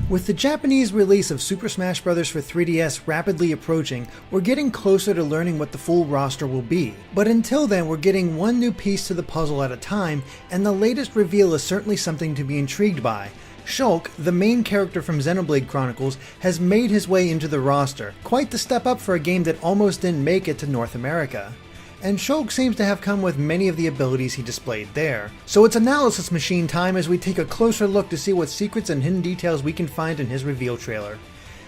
With the Japanese release of Super Smash Bros. For 3DS rapidly approaching, we're getting closer to learning what the full roster will be. But until then, we're getting one new piece to the puzzle at a time, and the latest reveal is certainly something to be intrigued by. Shulk, the main character from Xenoblade Chronicles, has made his way into the roster, quite the step up for a game that almost didn't make it to North America. And Shulk seems to have come with many of the abilities he displayed there. So it's analysis machine time as we take a closer look to see what secrets and hidden details we can find in his reveal trailer.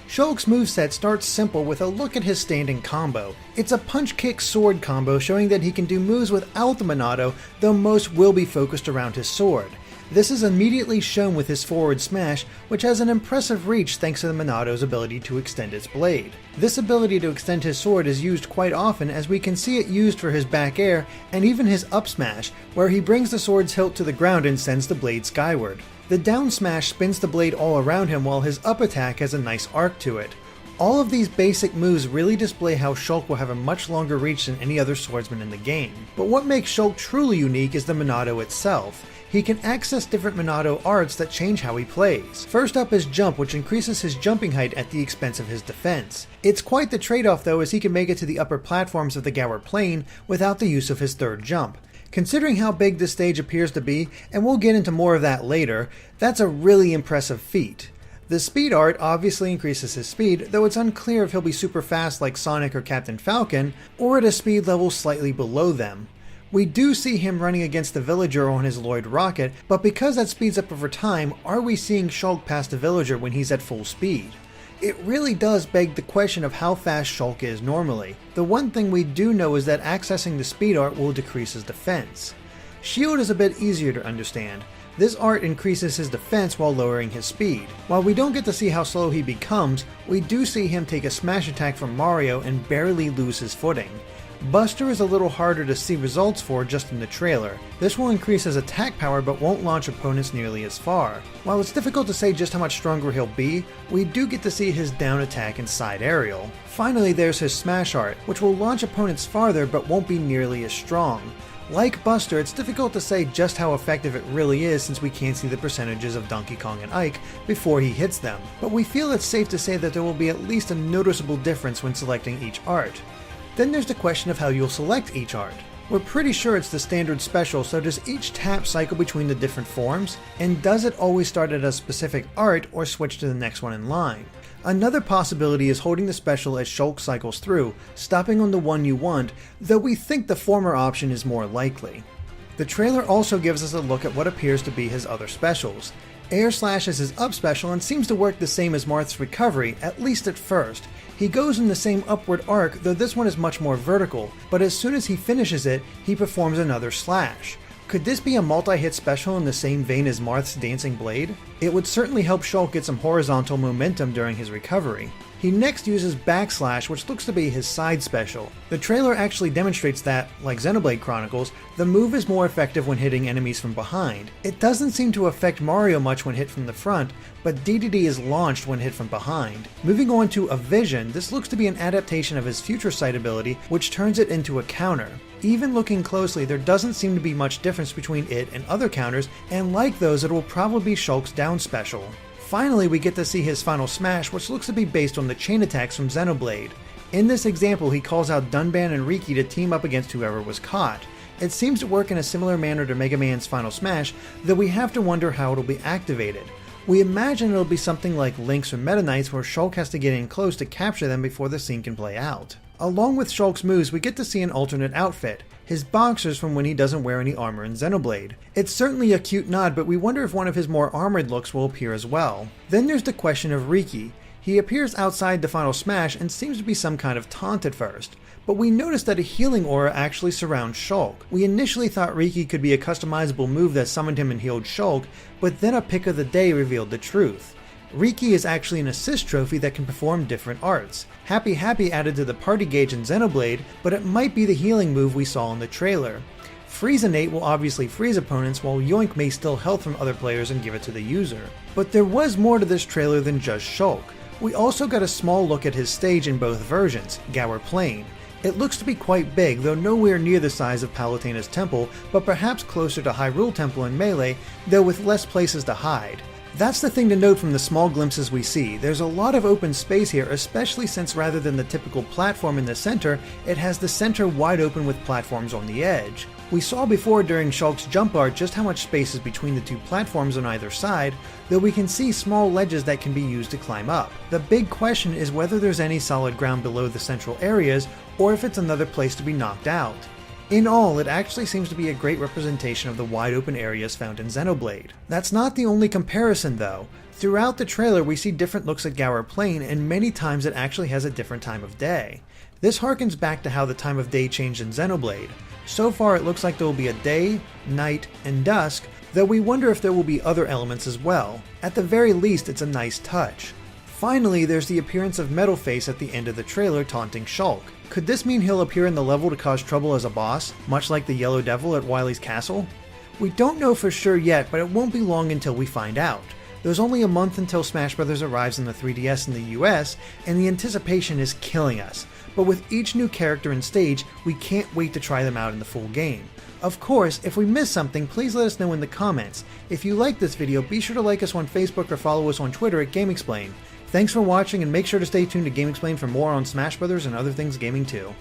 Shulk's moveset starts simple with a look at his standing combo. It's a punch-kick-sword combo showing that he can do moves without the Monado, though most will be focused around his sword. This is immediately shown with his forward smash, which has an impressive reach thanks to the Monado's ability to extend its blade. This ability to extend his sword is used quite often, as we can see it used for his back air and even his up smash, where he brings the sword's hilt to the ground and sends the blade skyward. The down smash spins the blade all around him, while his up attack has a nice arc to it. All of these basic moves really display how Shulk will have a much longer reach than any other swordsman in the game. But what makes Shulk truly unique is the Monado itself. He can access different Monado arts that change how he plays. First up is Jump, which increases his jumping height at the expense of his defense. It's quite the trade-off though, as he can make it to the upper platforms of the Gower Plain without the use of his third jump. Considering how big this stage appears to be, and we'll get into more of that later, that's a really impressive feat. The speed art obviously increases his speed, though it's unclear if he'll be super fast like Sonic or Captain Falcon, or at a speed level slightly below them. We do see him running against the villager on his Lloyd rocket, but because that speeds up over time, are we seeing Shulk pass the villager when he's at full speed? It really does beg the question of how fast Shulk is normally. The one thing we do know is that accessing the speed art will decrease his defense. Shield is a bit easier to understand. This art increases his defense while lowering his speed. While we don't get to see how slow he becomes, we do see him take a smash attack from Mario and barely lose his footing. Buster is a little harder to see results for just in the trailer. This will increase his attack power but won't launch opponents nearly as far. While it's difficult to say just how much stronger he'll be, we do get to see his down attack and side aerial. Finally, there's his smash art, which will launch opponents farther but won't be nearly as strong. Like Buster, it's difficult to say just how effective it really is since we can't see the percentages of Donkey Kong and Ike before he hits them, but we feel it's safe to say that there will be at least a noticeable difference when selecting each art. Then there's the question of how you'll select each art. We're pretty sure it's the standard special, so does each tap cycle between the different forms? And does it always start at a specific art or switch to the next one in line? Another possibility is holding the special as Shulk cycles through, stopping on the one you want, though we think the former option is more likely. The trailer also gives us a look at what appears to be his other specials. Air Slash is his up special and seems to work the same as Marth's Recovery, at least at first. He goes in the same upward arc, though this one is much more vertical, but as soon as he finishes it, he performs another slash. Could this be a multi-hit special in the same vein as Marth's Dancing Blade? It would certainly help Shulk get some horizontal momentum during his recovery. He next uses Backslash, which looks to be his side special. The trailer actually demonstrates that, like Xenoblade Chronicles, the move is more effective when hitting enemies from behind. It doesn't seem to affect Mario much when hit from the front, but DDD is launched when hit from behind. Moving on to A Vision, this looks to be an adaptation of his Future Sight ability, which turns it into a counter. Even looking closely, there doesn't seem to be much difference between it and other counters, and like those, it will probably be Shulk's down special. Finally, we get to see his final smash, which looks to be based on the chain attacks from Xenoblade. In this example, he calls out Dunban and Riki to team up against whoever was caught. It seems to work in a similar manner to Mega Man's final smash, though we have to wonder how it'll be activated. We imagine it'll be something like Lynx or Meta Knights, where Shulk has to get in close to capture them before the scene can play out. Along with Shulk's moves, we get to see an alternate outfit, his boxers from when he doesn't wear any armor in Xenoblade. It's certainly a cute nod, but we wonder if one of his more armored looks will appear as well. Then there's the question of Riki. He appears outside the final smash and seems to be some kind of taunt at first, but we notice that a healing aura actually surrounds Shulk. We initially thought Riki could be a customizable move that summoned him and healed Shulk, but then a pick of the day revealed the truth. Riki is actually an assist trophy that can perform different arts. Happy Happy added to the party gauge in Xenoblade, but it might be the healing move we saw in the trailer. Freezanate will obviously freeze opponents, while Yoink may steal health from other players and give it to the user. But there was more to this trailer than just Shulk. We also got a small look at his stage in both versions, Gower Plain. It looks to be quite big, though nowhere near the size of Palutena's temple, but perhaps closer to Hyrule Temple in Melee, though with less places to hide. That's the thing to note from the small glimpses we see. There's a lot of open space here, especially since rather than the typical platform in the center, it has the center wide open with platforms on the edge. We saw before during Shulk's jump art just how much space is between the two platforms on either side, though we can see small ledges that can be used to climb up. The big question is whether there's any solid ground below the central areas, or if it's another place to be knocked out. In all, it actually seems to be a great representation of the wide open areas found in Xenoblade. That's not the only comparison though. Throughout the trailer we see different looks at Gower Plain, and many times it actually has a different time of day. This harkens back to how the time of day changed in Xenoblade. So far it looks like there will be a day, night, and dusk, though we wonder if there will be other elements as well. At the very least, it's a nice touch. Finally, there's the appearance of Metalface at the end of the trailer taunting Shulk. Could this mean he'll appear in the level to cause trouble as a boss, much like the Yellow Devil at Wily's castle? We don't know for sure yet, but it won't be long until we find out. There's only a month until Smash Bros. Arrives in the 3DS in the US, and the anticipation is killing us. But with each new character and stage, we can't wait to try them out in the full game. Of course, if we missed something, please let us know in the comments. If you liked this video, be sure to like us on Facebook or follow us on Twitter at GameXplain. Thanks for watching, and make sure to stay tuned to GameXplain for more on Smash Bros. And other things gaming too.